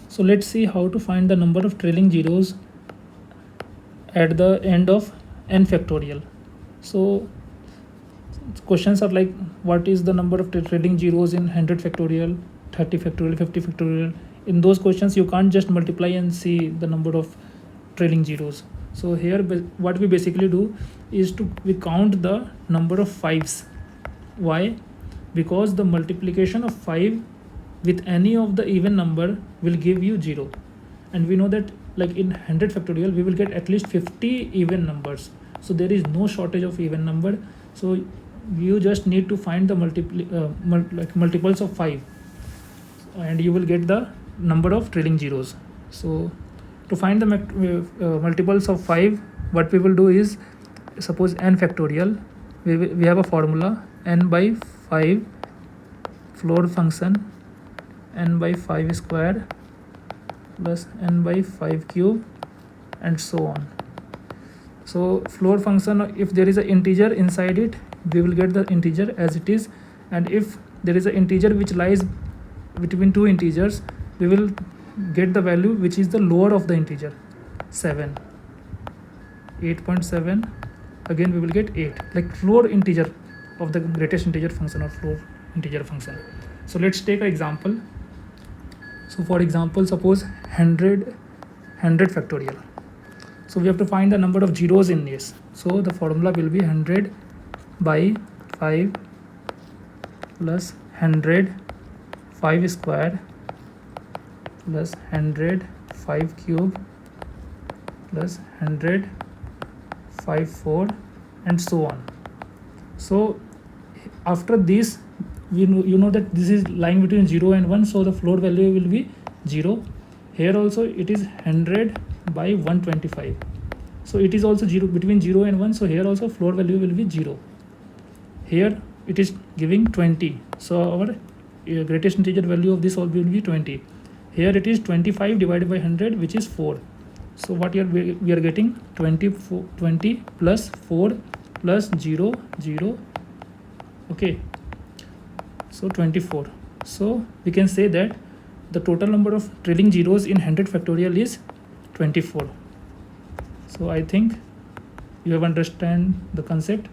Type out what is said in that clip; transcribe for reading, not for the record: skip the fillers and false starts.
So let's see how to find the number of trailing zeros at the end of n factorial. So questions are like, what is the number of trailing zeros in 100 factorial, 30 factorial, 50 factorial? In those questions you can't just multiply and see the number of trailing zeros. So here what we basically do is we count the number of fives. Why? Because the multiplication of 5 with any of the even number will give you 0, and we know that like in 100 factorial we will get at least 50 even numbers, so there is no shortage of even number. So you just need to find the multiples of 5 and you will get the number of trailing zeros. So to find the multiples of 5, what we will do is, suppose n factorial, we have a formula n by 5 floor function n by 5 square plus n by 5 cube and so on. So floor function, if there is an integer inside it, we will get the integer as it is, and if there is an integer which lies between two integers, we will get the value which is the lower of the integer. 7, 8.7, again we will get 8, like floor integer of the greatest integer function or floor integer function. So let's take an example. So for example, suppose 100 factorial. So we have to find the number of zeros in this. So the formula will be 100 by 5 plus 100 5 square plus 100 5 cube plus 100 5 4 and so on. So after this, you know that this is lying between 0 and 1, so the floor value will be 0. Here also it is 100 by 125, so it is also 0 between 0 and 1, so here also floor value will be 0. Here it is giving 20, so our greatest integer value of this will be 20. Here it is 25 divided by 100, which is 4. So what we are getting 20 plus 4 plus 0 0, okay, so 24. So we can say that the total number of trailing zeros in 100 factorial is 24. So I think you have understand the concept.